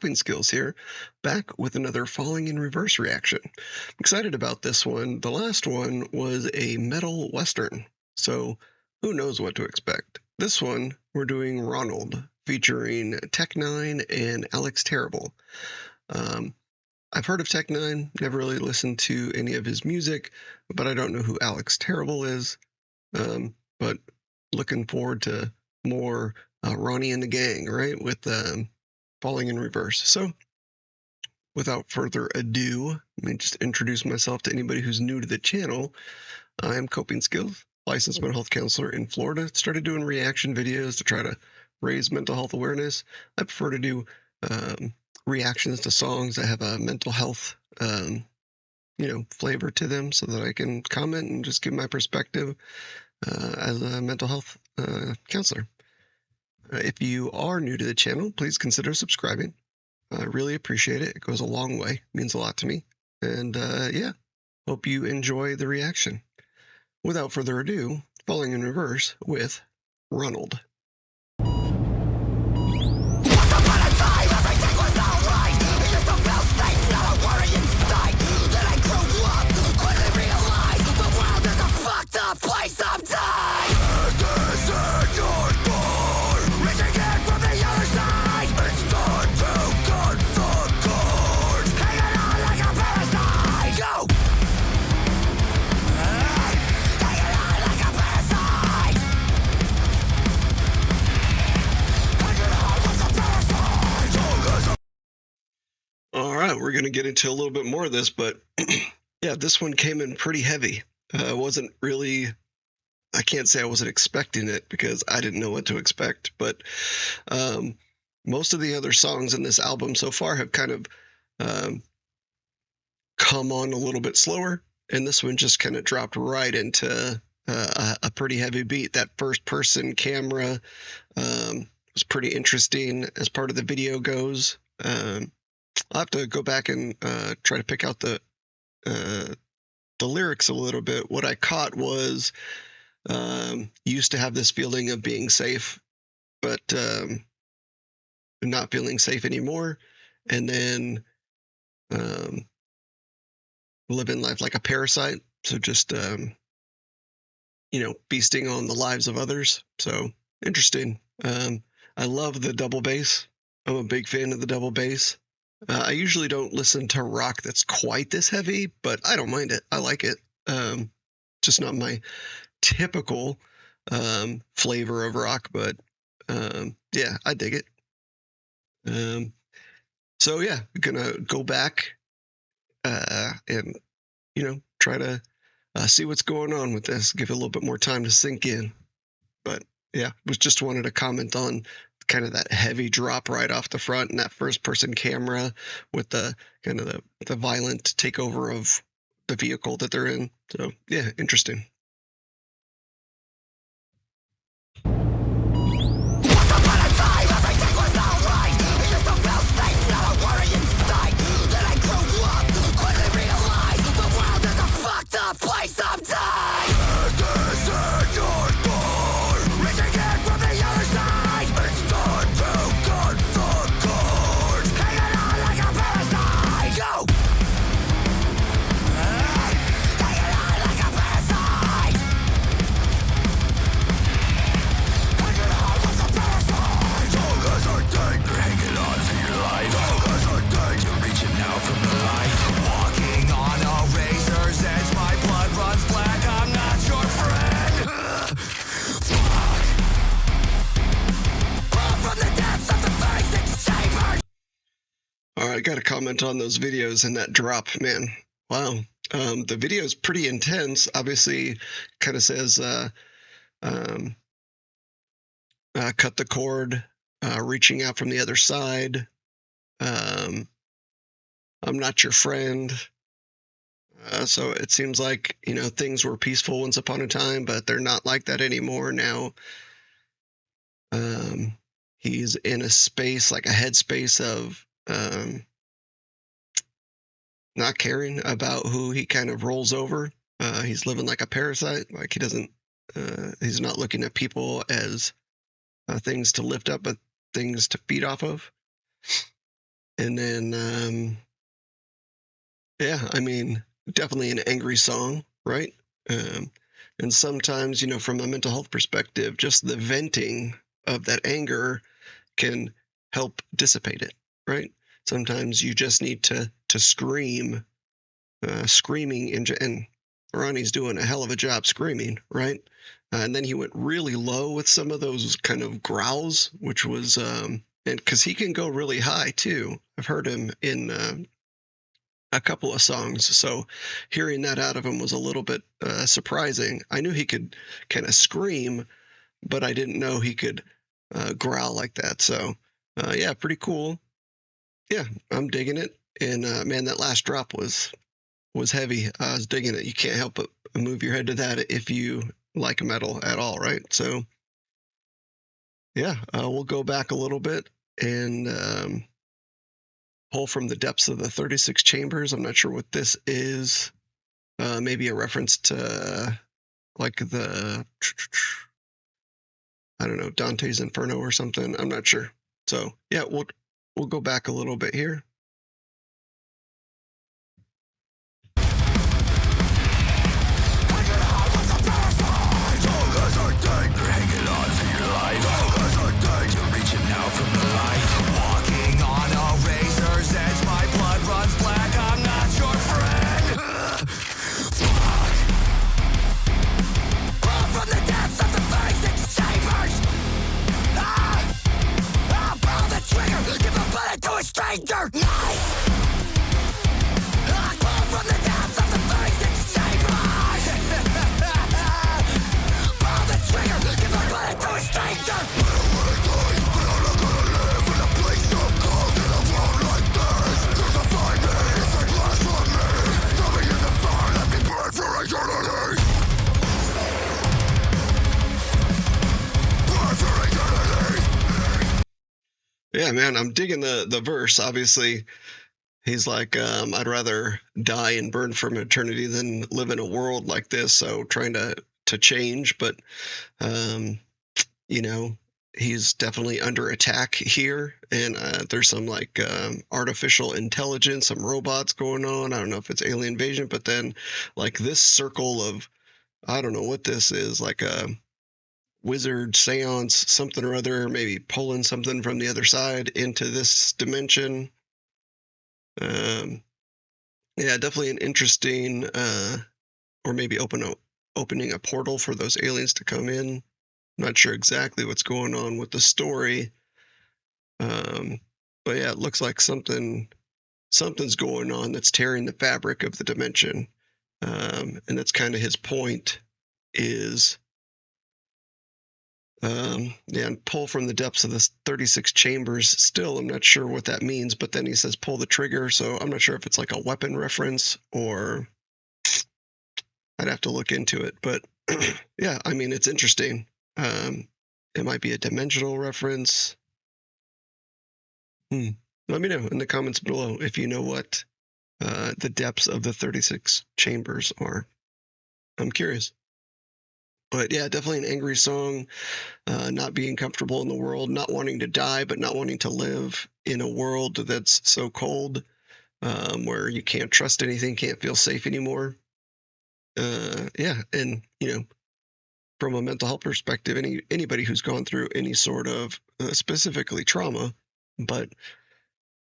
Coping Skills here, back with another Falling in Reverse reaction. I'm excited about this one. The last one was a metal western, so who knows what to expect. This one, we're doing Ronald, featuring N9ne and Alex Terrible. I've heard of N9ne, never really listened to any of his music, but I don't know who Alex Terrible is. But looking forward to more Ronnie and the gang, right, with Falling in Reverse. So without further ado, let me just introduce myself to anybody who's new to the channel. I am Coping Skills, licensed mental health counselor in Florida. Started doing reaction videos to try to raise mental health awareness. I prefer to do reactions to songs that have a mental health flavor to them, so that I can comment and just give my perspective as a mental health counselor. If you are new to the channel, please consider subscribing. I really appreciate it. It goes a long way. It means a lot to me. And yeah, hope you enjoy the reaction. Without further ado, Falling in Reverse with Ronald. All right, we're going to get into a little bit more of this, but yeah, this one came in pretty heavy. Wasn't really, I can't say I wasn't expecting it because I didn't know what to expect, but most of the other songs in this album so far have kind of come on a little bit slower, and this one just kind of dropped right into a pretty heavy beat. That first-person camera was pretty interesting as part of the video goes. I'll have to go back and try to pick out the lyrics a little bit. What I caught was used to have this feeling of being safe, but not feeling safe anymore, and then living life like a parasite. So just feasting on the lives of others. So interesting. I love the double bass. I'm a big fan of the double bass. I usually don't listen to rock that's quite this heavy, but I don't mind it. I like it. Just not my typical flavor of rock, but yeah, I dig it. So yeah, gonna go back and try to see what's going on with this. Give it a little bit more time to sink in. But yeah, just wanted to comment on kind of that heavy drop right off the front and that first person camera with the kind of the violent takeover of the vehicle that they're in. So yeah, interesting. All right, I got to comment on those videos and that drop, man. Wow. The video is pretty intense. Obviously, kind of says, cut the cord, reaching out from the other side. I'm not your friend. So it seems like, things were peaceful once upon a time, but they're not like that anymore now. He's in a space, like a headspace of not caring about who he kind of rolls over. He's living like a parasite. Like he's not looking at people as things to lift up, but things to feed off of. And then, yeah, I mean, definitely an angry song, right? Um, and sometimes, from a mental health perspective, just the venting of that anger can help dissipate it, right? Sometimes you just need to scream, screaming, and Ronnie's doing a hell of a job screaming, right? And then he went really low with some of those kind of growls, which was, and because he can go really high too. I've heard him in a couple of songs, so hearing that out of him was a little bit surprising. I knew he could kind of scream, but I didn't know he could growl like that. So, yeah, pretty cool. Yeah, I'm digging it. And man, that last drop was heavy. I was digging it. You can't help but move your head to that if you like metal at all, right? So, yeah, we'll go back a little bit and pull from the depths of the 36 chambers. I'm not sure what this is. Maybe a reference to like the, I don't know, Dante's Inferno or something. I'm not sure. So yeah, we'll go back a little bit here. Stranger, nice. I pull from the depths of the 36 chambers. Pull the trigger, give a bullet to a stranger. I don't wanna die, but I'm not gonna live in a place so cold in a world like this. Crucify me, it's a blasphemy. Throw me in the fire, let me burn for eternity. Burn for eternity. Yeah, man, I'm digging the verse. Obviously, he's like, I'd rather die and burn from eternity than live in a world like this. So trying to change, but he's definitely under attack here, and there's some like artificial intelligence, some robots going on. I don't know if it's alien invasion, but then like this circle of, I don't know what this is, like a wizard seance, something or other, maybe pulling something from the other side into this dimension. Yeah, definitely an interesting, or maybe opening a portal for those aliens to come in. Not sure exactly what's going on with the story, but yeah, it looks like something's going on that's tearing the fabric of the dimension, and that's kind of his point. Is yeah, and pull from the depths of the 36 chambers. Still, I'm not sure what that means, but then he says pull the trigger, so I'm not sure if it's like a weapon reference or I'd have to look into it. But yeah, I mean, it's interesting. It might be a dimensional reference. Let me know in the comments below if you know what the depths of the 36 chambers are. I'm curious. But yeah, definitely an angry song, not being comfortable in the world, not wanting to die, but not wanting to live in a world that's so cold, where you can't trust anything, can't feel safe anymore. Yeah, and from a mental health perspective, anybody who's gone through any sort of specifically trauma, but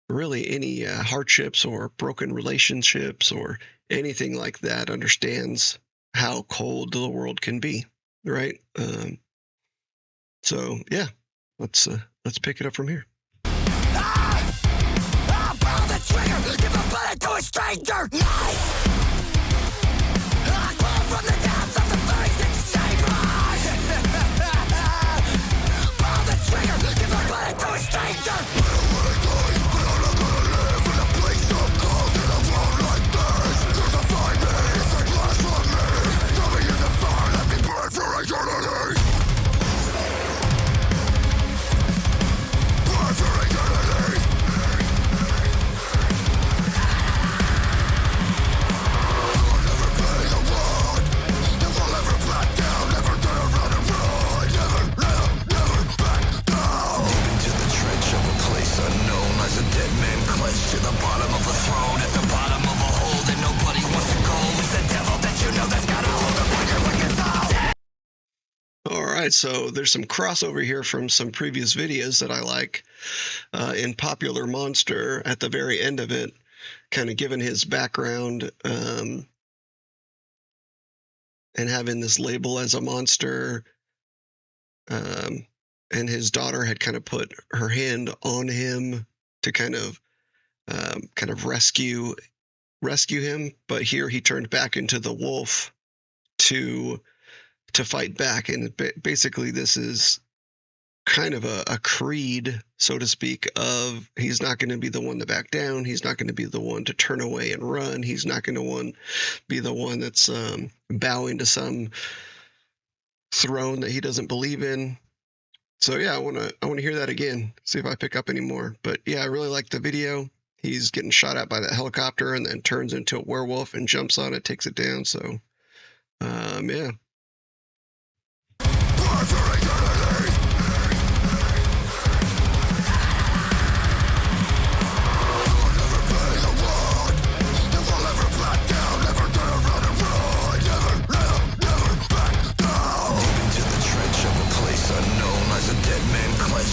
really any hardships or broken relationships or anything like that understands how cold the world can be. Right. So yeah, let's pick it up from here. I'll pull the trigger, give a bullet to a stranger. Nice. I pull from the depths of the 36 chambers. Pull the trigger, give a bullet to a stranger. I don't wanna die, but I'm not gonna live in a place so cold in a world like this. Crucify me, it's a blasphemy. Throw me in the fire, let me burn for eternity. Burn for eternity. All right, so there's some crossover here from some previous videos that I like. In Popular Monster, at the very end of it, kind of given his background and having this label as a monster, um, and his daughter had kind of put her hand on him to kind of rescue him, but here he turned back into the wolf to fight back, and basically this is kind of a creed, so to speak, of he's not going to be the one to back down. He's not going to be the one to turn away and run. He's not going to be the one that's bowing to some throne that he doesn't believe in. So yeah, I want to hear that again, see if I pick up any more. But yeah, I really like the video. He's getting shot at by that helicopter and then turns into a werewolf and jumps on it, takes it down. So yeah.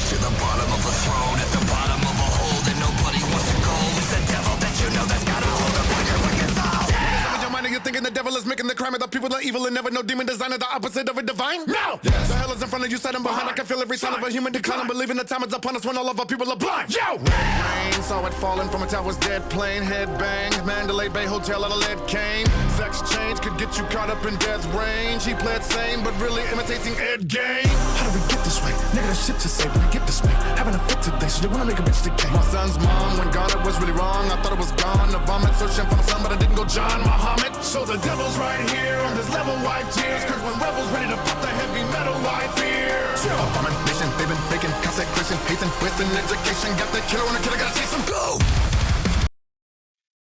To the bottom of a throne, at the bottom of a hole that nobody wants to go. It's the devil that you know that's got a hold upon your wicked soul. Inside your mind and you're thinking the devil is making the crime of the people are evil and never know demon design is the opposite of a divine? No! Yes. The hell is in front of you, side and behind. I can feel every sign of a human decline. I'm believing the time is upon us when all of our people are blind. Yo! Rain, saw it falling from a tower's dead plane. Head bang, Mandalay Bay Hotel out of lead cane. Sex change could get you caught up in death's range. He played sane, but really imitating Ed Gein. How did we get this way? Nigga, there's shit to say, but we get this way. Having a fit today, so they wanna make a bitch today. My son's mom, when God it was really wrong. I thought it was gone. The vomit searching for my son, but I didn't go John Muhammad. So the devil's right here on this level, wipe tears. Cause when rebels ready to pop the heavy metal, I fear. Abomination, they've been faking, consecration, hating, wasting education. Got the killer on the killer, gotta chase him, go!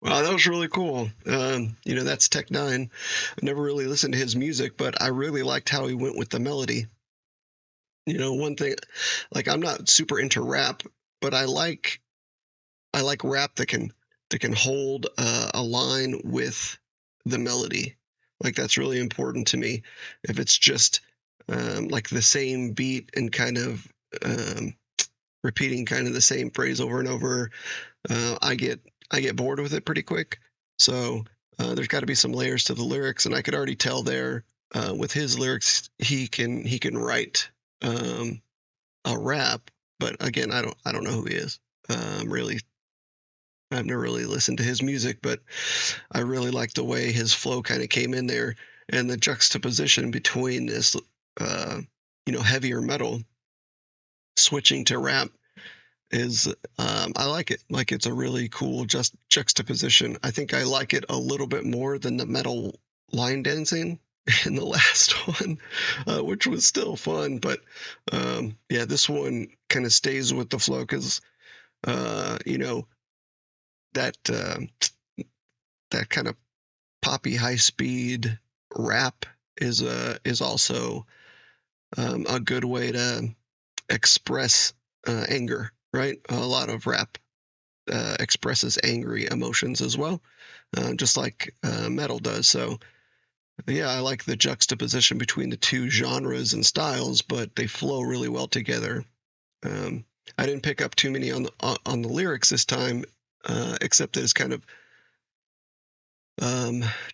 Wow, that was really cool. That's N9ne. I've never really listened to his music, but I really liked how he went with the melody. One thing, like, I'm not super into rap, but I like rap that can hold a line with the melody. Like, that's really important to me. If it's just like the same beat and kind of repeating kind of the same phrase over and over, I get bored with it pretty quick. So there's got to be some layers to the lyrics, and I could already tell there with his lyrics he can write a rap. But again, I don't know who he is. Really, I've never really listened to his music, but I really like the way his flow kind of came in there, and the juxtaposition between this heavier metal switching to rap is I like it. Like, it's a really cool juxtaposition. I think I like it a little bit more than the metal line dancing in the last one, which was still fun. But yeah, this one kind of stays with the flow because that kind of poppy high speed rap is also a good way to express anger. Right, a lot of rap expresses angry emotions as well, just like metal does. So yeah, I like the juxtaposition between the two genres and styles, but they flow really well together. I didn't pick up too many on the lyrics this time, except that it's kind of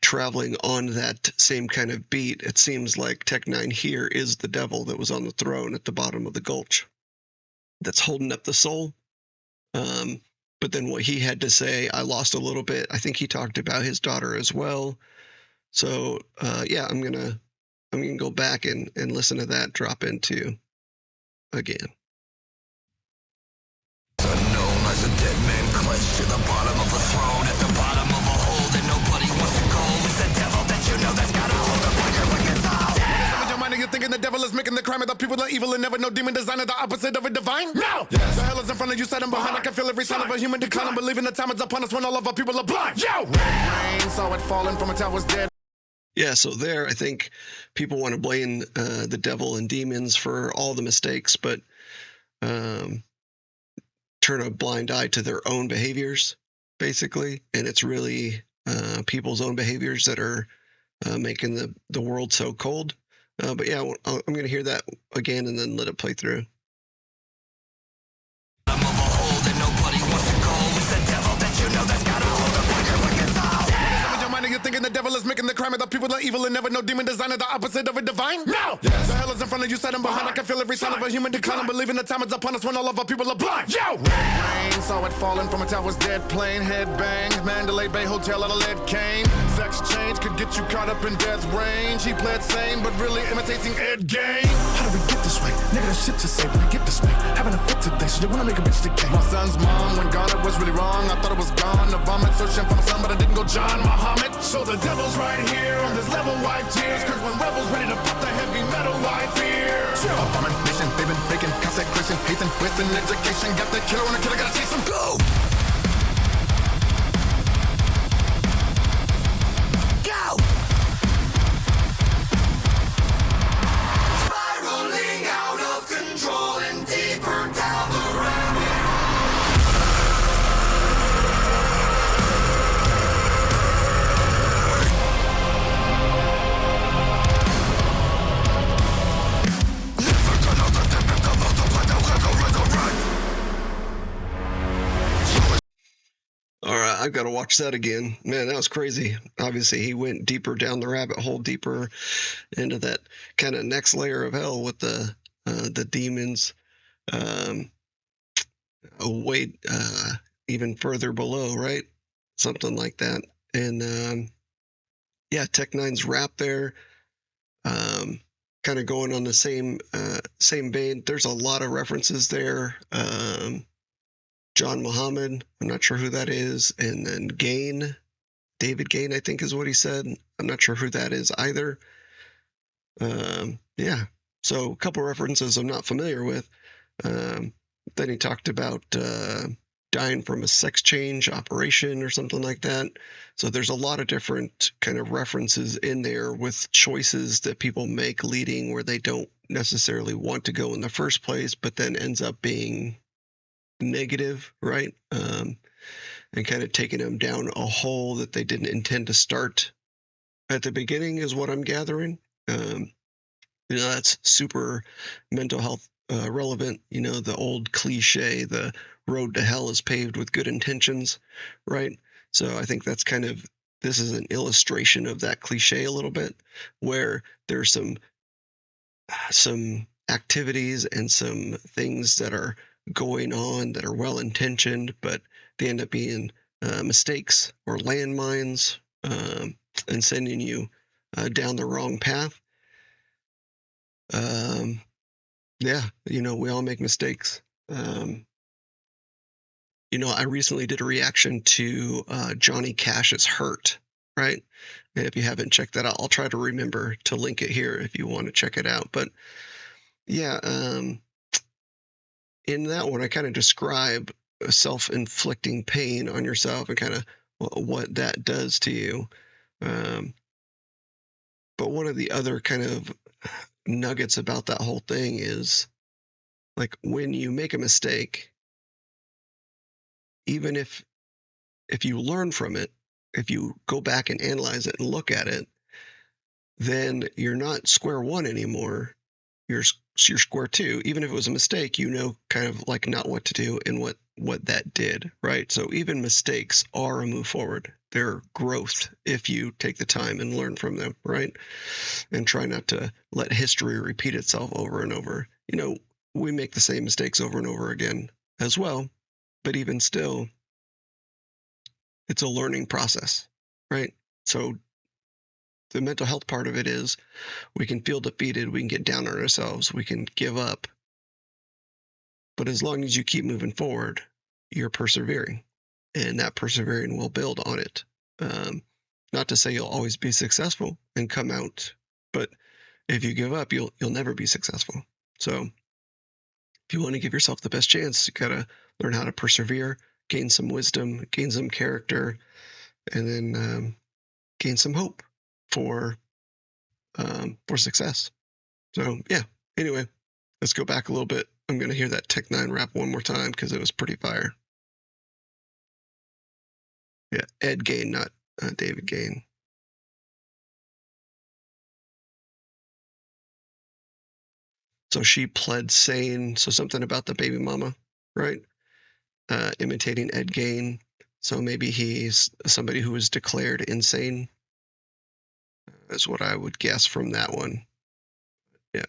traveling on that same kind of beat. It seems like N9ne here is the devil that was on the throne at the bottom of the gulch that's holding up the soul. But then what he had to say, I lost a little bit. I think he talked about his daughter as well. So yeah, I'm gonna go back and listen to that drop into again. Unknown as a dead man clutched to the bottom of a throne, at the bottom of a hole that nobody wants to go. It's the devil that you know that's got a hold upon your wicked soul. Inside your mind and you're thinking the devil is making the crime of the people are evil and never know demon design is the opposite of a divine? No! Yes. The hell is in front of you, side and behind. I can feel every sign of a human decline. I'm believing the time is upon us when all of our people are blind. Yo! Rain, saw it falling from a tower's dead. Yeah, so there, I think people want to blame the devil and demons for all the mistakes, but turn a blind eye to their own behaviors, basically. And it's really people's own behaviors that are making the world so cold. But yeah, I'm going to hear that again and then let it play through. I'm of a hole that nobody wants to go. It's the devil that you know that's got a hold upon your wicked soul. With your mind and you're thinking the devil is making the crime of the people are evil and never know demon design is the opposite of a divine? No! Yes. The hell is in front of you, setting behind. I can feel every sign of a human decline. I'm believing the time is upon us when all of our people are blind. Yo! Red rain, saw it falling from a tower's dead plane. Head bang, Mandalay Bay Hotel out of lead cane. Sex change could get you caught up in death's range. He played sane, but really imitating Ed Game. How do we get this way? Nigga, that shit to say when we get this way. Having a fit today, so you wanna make a bitch today. My son's mom, when gone, it was really wrong. I thought it was gone. The vomit, searching for my son, but I didn't go John Muhammad. So the devil's right here on this level, wipe tears. Cause when rebels ready to pop the heavy metal, why fear? Abomination, they've been faking, consecration, hating, wasting education. Got the killer on the killer, gotta chase him. Go! Go! Spiraling out of control and deeper down the rabbit. All right, I've got to watch that again. Man, that was crazy. Obviously, he went deeper down the rabbit hole, deeper into that kind of next layer of hell with the demons. Way even further below, right? Something like that. And yeah, Tech9ne's rap there, kind of going on the same vein. There's a lot of references there. John Muhammad, I'm not sure who that is, and then Gain, David Gain, I think is what he said. I'm not sure who that is either. Yeah, so a couple references I'm not familiar with. Then he talked about dying from a sex change operation or something like that. So there's a lot of different kind of references in there with choices that people make leading where they don't necessarily want to go in the first place, but then ends up being negative, right? And kind of taking them down a hole that they didn't intend to start at the beginning is what I'm gathering. That's super mental health relevant. The old cliche, the road to hell is paved with good intentions, right? So I think that's this is an illustration of that cliche a little bit, where there's some activities and some things that are going on that are well intentioned, but they end up being mistakes or landmines, and sending you down the wrong path. Yeah, we all make mistakes. I recently did a reaction to Johnny Cash's Hurt, right? And if you haven't checked that out, I'll try to remember to link it here if you want to check it out. But yeah, in that one, I kind of describe self-inflicting pain on yourself and kind of what that does to you. But one of the other kind of nuggets about that whole thing is, like, when you make a mistake, even if you learn from it, if you go back and analyze it and look at it, then you're not square one anymore. You're square two. Even if it was a mistake, kind of like not what to do and what that did, right? So even mistakes are a move forward. They're growth if you take the time and learn from them, right? And try not to let history repeat itself over and over. We make the same mistakes over and over again as well, but even still, it's a learning process, right? So the mental health part of it is we can feel defeated, we can get down on ourselves, we can give up. But as long as you keep moving forward, you're persevering, and that persevering will build on it. Not to say you'll always be successful and come out, but if you give up, you'll never be successful. So if you want to give yourself the best chance, you gotta learn how to persevere, gain some wisdom, gain some character, and then gain some hope for success. So yeah. Anyway, let's go back a little bit. I'm gonna hear that Tech9ne rap one more time because it was pretty fire. Yeah, Ed Gain, not David Gain. So she pled sane. So something about the baby mama, right? Imitating Ed Gein. So maybe he's somebody who was declared insane, is what I would guess from that one. Yeah.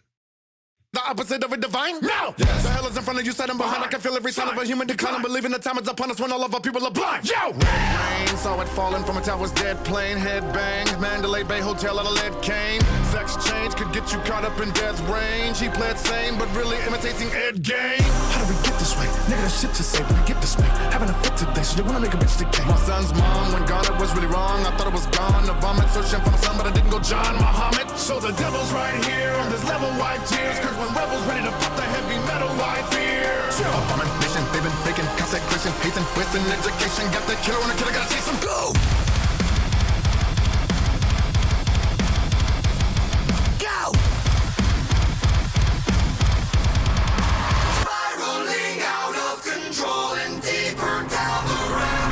The opposite of a divine? No! Yes. The hell is in front of you, set behind. I can feel every sign of a human decline. Believing the time is upon us when all of our people are blind. Yo! Red rain, saw it falling from a tower's dead plane. Head bang, Mandalay Bay Hotel out of lead cane. Sex change could get you caught up in death's range. He pled sane, but really imitating Ed Gein. How did we get this way? Nigga, that shit to say, but we get this way. Having a fit today, so they wanna make a bitch today. My son's mom, when gone, it was really wrong. I thought it was gone. The vomit searching for my son, but I didn't go John Muhammad. So the devil's right here on this level, wipe tears. Cause when rebels ready to pop the heavy metal, I fear. Abomination, they've been faking consecration, hating, wasting education. Got the killer on the killer, gotta chase him. Go! Go! Spiraling out of control and deeper down the rabbit.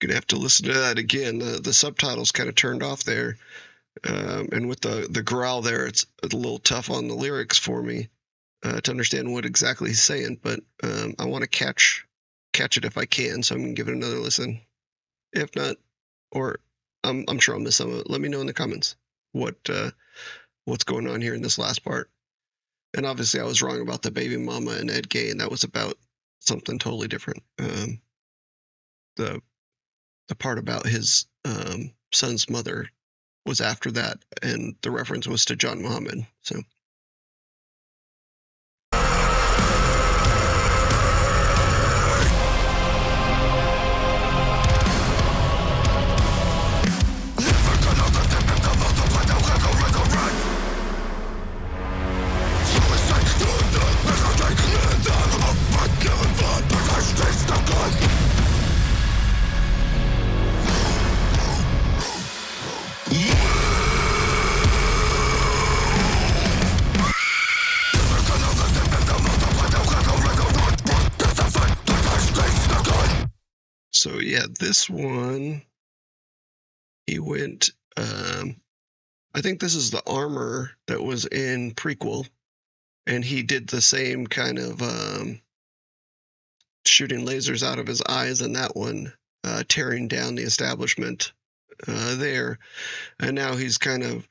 Gonna have to listen to that again. The subtitles kind of turned off there, and with the growl there, it's a little tough on the lyrics for me to understand what exactly he's saying. But I want to catch it if I can, so I'm gonna give it another listen. If not, or I'm sure I'll miss some of it. Let me know in the comments what's going on here in this last part. And obviously, I was wrong about the baby mama and Ed Gein. That was about something totally different. The part about his son's mother was after that, and the reference was to John Muhammad. So. So yeah, this one, he went, I think this is the armor that was in prequel, and he did the same kind of shooting lasers out of his eyes in that one, tearing down the establishment there, and now he's kind of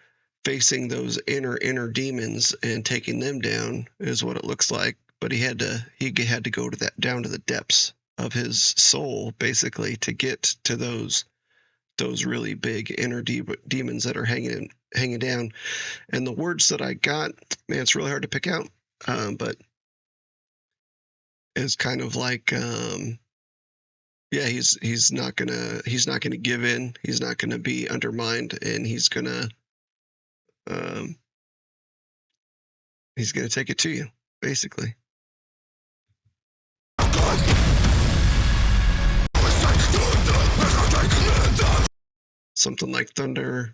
facing those inner demons and taking them down, is what it looks like. But he had to go to down to the depths of his soul, basically, to get to those really big inner demons that are hanging down. And the words that I got, man, it's really hard to pick out, but it's kind of like, yeah, he's not gonna give in. He's not gonna be undermined, and he's gonna take it to you, basically. Something like thunder.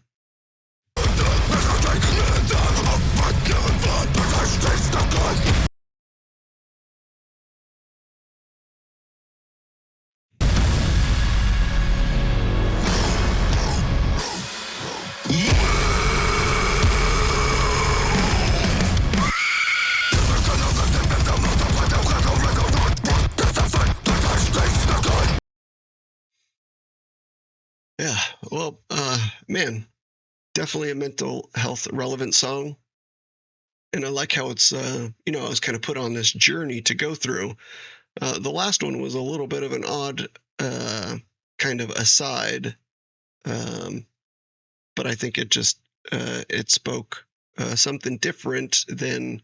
Yeah, well, man, definitely a mental health relevant song. And I like how it's, I was kind of put on this journey to go through. The last one was a little bit of an odd kind of aside, but I think it spoke something different than,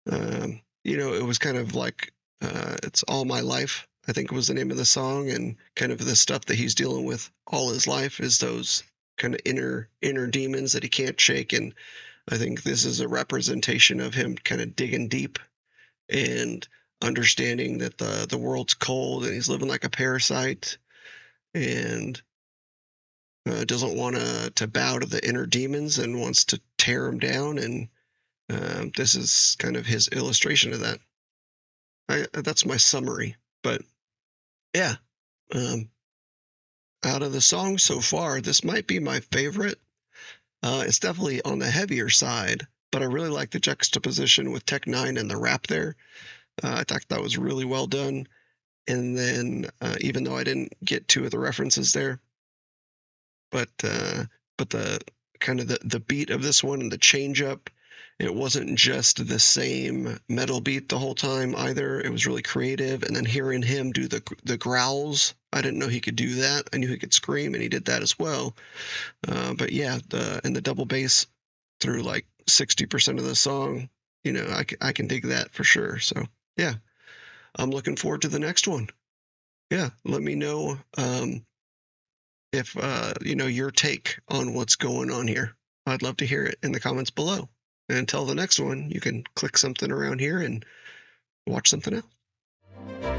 it was kind of like, It's All My Life, I think was the name of the song, and kind of the stuff that he's dealing with all his life is those kind of inner demons that he can't shake. And I think this is a representation of him kind of digging deep and understanding that the world's cold and he's living like a parasite, and doesn't want to bow to the inner demons and wants to tear them down. And this is kind of his illustration of that. That's my summary. But yeah, out of the songs so far, this might be my favorite. It's definitely on the heavier side, but I really like the juxtaposition with N9ne and the rap there. I thought that was really well done. And then, even though I didn't get two of the references there, but the kind of the beat of this one and the change up, it wasn't just the same metal beat the whole time either. It was really creative. And then hearing him do the growls, I didn't know he could do that. I knew he could scream, and he did that as well. But yeah, the double bass through like 60% of the song, I can dig that for sure. So yeah, I'm looking forward to the next one. Yeah, let me know if your take on what's going on here. I'd love to hear it in the comments below. And until the next one, you can click something around here and watch something else.